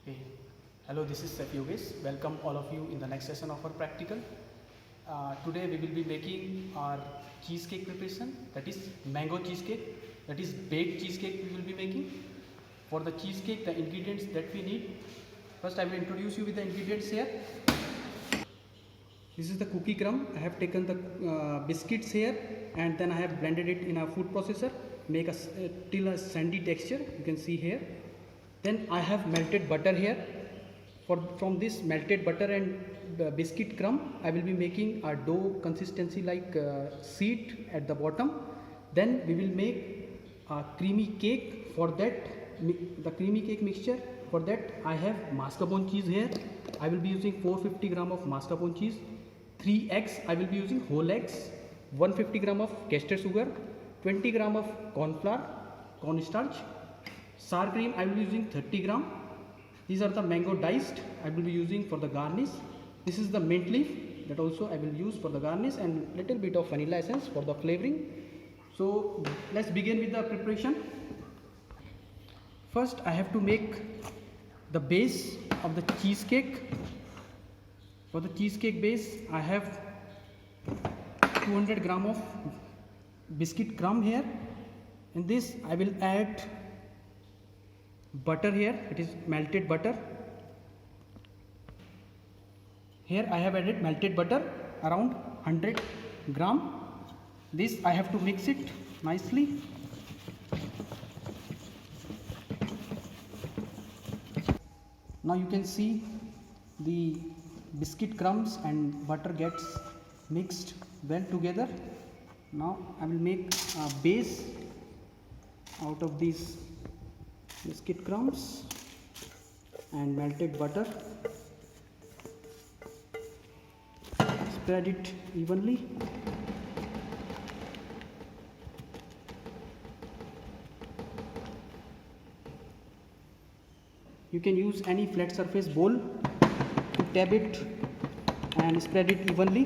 Hey, hello, this is Seth Yogesh. Welcome all of you in the next session of our practical. Today we will be making our cheesecake preparation, that is mango cheesecake, that is baked cheesecake we will be making. For the cheesecake, the ingredients that we need. First I will introduce you with the ingredients here. This is the cookie crumb. I have taken the biscuits here and then I have blended it in a food processor, make a till a sandy texture, you can see here. Then I have melted butter here. From this melted butter and biscuit crumb, I will be making a dough consistency like seed at the bottom. Then we will make a creamy cake. For that, the creamy cake mixture, for that I have mascarpone cheese here. I will be using 450 gram of mascarpone cheese, 3 eggs, I will be using whole eggs, 150 gram of castor sugar, 20 gram of corn flour, cornstarch, sour cream I will be using 30 gram. These are the mango diced I will be using for the garnish. This is the mint leaf that also I will use for the garnish, and little bit of vanilla essence for the flavoring. So let's begin with the preparation. First I have to make the base of the cheesecake. For the cheesecake base I have 200 gram of biscuit crumb here. In this I will add butter here, it is melted butter. Here I have added melted butter around 100 gram. This I have to mix it nicely. Now you can see the biscuit crumbs and butter gets mixed well together. Now I will make a base out of these biscuit crumbs and melted butter. Spread it evenly. You can use any flat surface bowl to tap it and spread it evenly.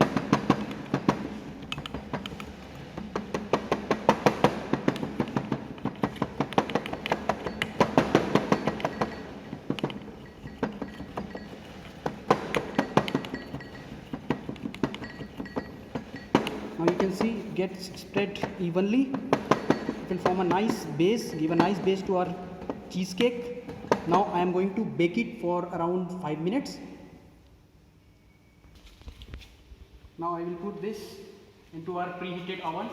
Now you can see it gets spread evenly. It will form a nice base, give a nice base to our cheesecake. Now I am going to bake it for around 5 minutes. Now I will put this into our preheated oven.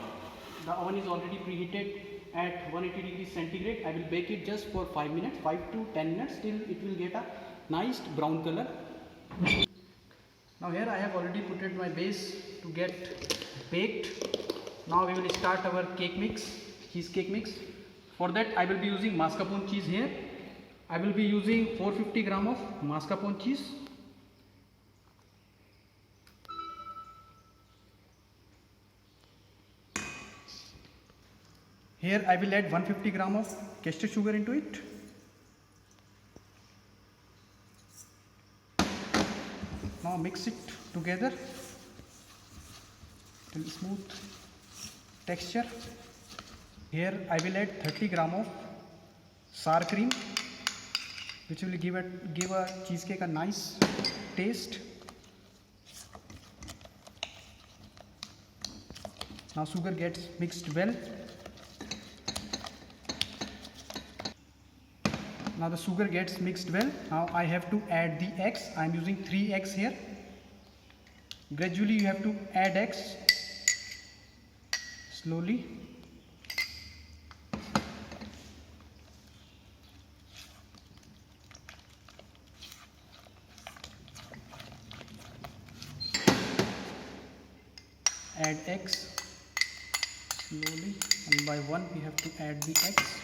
The oven is already preheated at 180 degrees centigrade. I will bake it just for 5 minutes, 5 to 10 minutes till it will get a nice brown color. Now here I have already put it my base to get baked. Now we will start our cake mix, cheesecake mix. For that I will be using mascarpone cheese here. I will be using 450 gram of mascarpone cheese. Here I will add 150 gram of castor sugar into it. Now mix it together till smooth texture. Here I will add 30 gram of sour cream, which will give a cheesecake a nice taste. Now sugar gets mixed well. Now the sugar gets mixed well. Now I have to add the eggs. I am using 3 eggs here. Gradually you have to add eggs slowly. Add eggs slowly, one by one we have to add the eggs.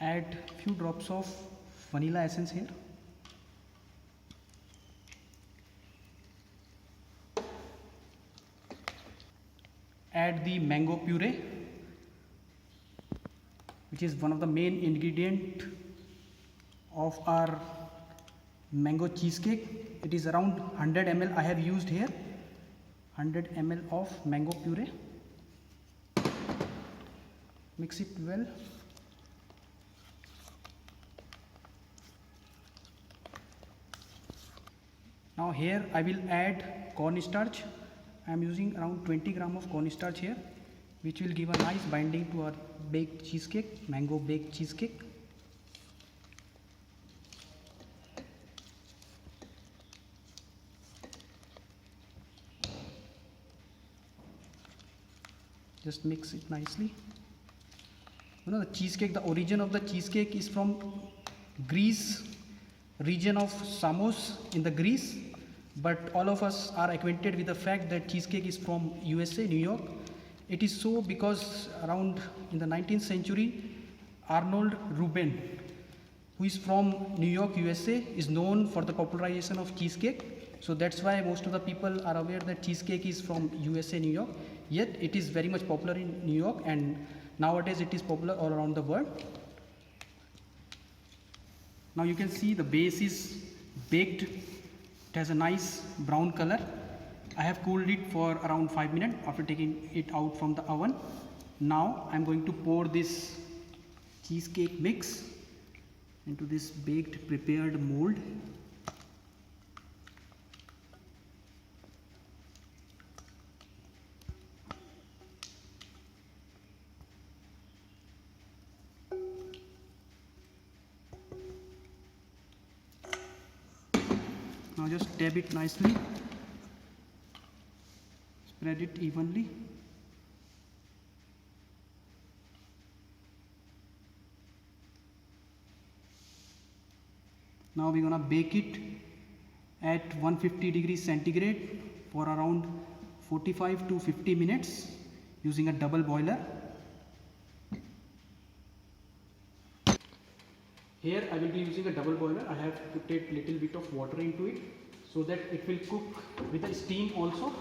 Add few drops of vanilla essence here. Add the mango puree, which is one of the main ingredient of our mango cheesecake. It is around 100 ml I have used here. 100 ml of mango puree. Mix it well. Now here I will add cornstarch. I am using around 20 gram of cornstarch here, which will give a nice binding to our baked cheesecake, mango baked cheesecake. Just mix it nicely. You know, the cheesecake, the origin of the cheesecake is from Greece, region of Samos in the Greece, but all of us are acquainted with the fact that cheesecake is from USA, New York. It is so because around in the 19th century, Arnold Rubin, who is from New York, USA, is known for the popularization of cheesecake. So that's why most of the people are aware that cheesecake is from USA, New York. Yet it is very much popular in New York, and nowadays it is popular all around the world. Now you can see the base is baked. It has a nice brown color. I have cooled it for around 5 minutes after taking it out from the oven. Now I am going to pour this cheesecake mix into this baked prepared mold. Now just dab it nicely, spread it evenly. Now we're gonna bake it at 150 degrees centigrade for around 45 to 50 minutes using a double boiler. Here I will be using a double boiler. I have put a little bit of water into it so that it will cook with the steam also.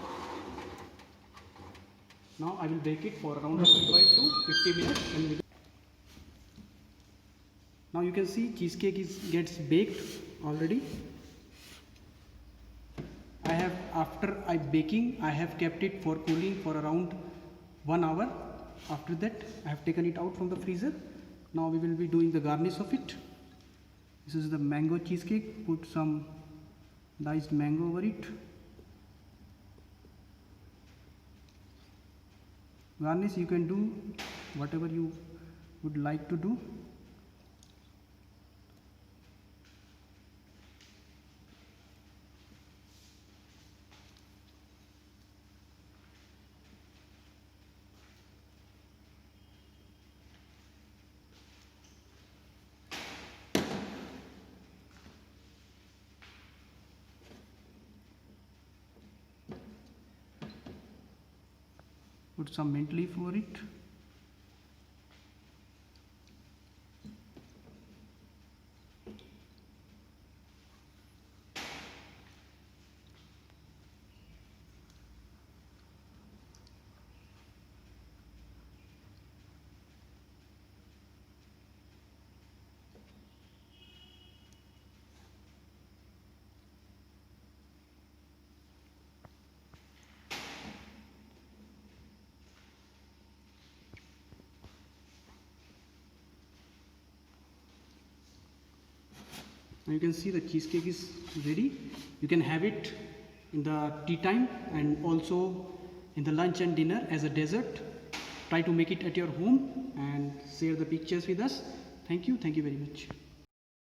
Now I will bake it for around 45 to 50 minutes. Now you can see cheesecake gets baked already. After baking, I have kept it for cooling for around 1 hour. After that, I have taken it out from the freezer. Now we will be doing the garnish of it. This is the mango cheesecake. Put some diced mango over it. Garnish you can do whatever you would like to do. Put some mint leaf over it. Now you can see the cheesecake is ready. You can have it in the tea time and also in the lunch and dinner as a dessert. Try to make it at your home and share the pictures with us. Thank you very much.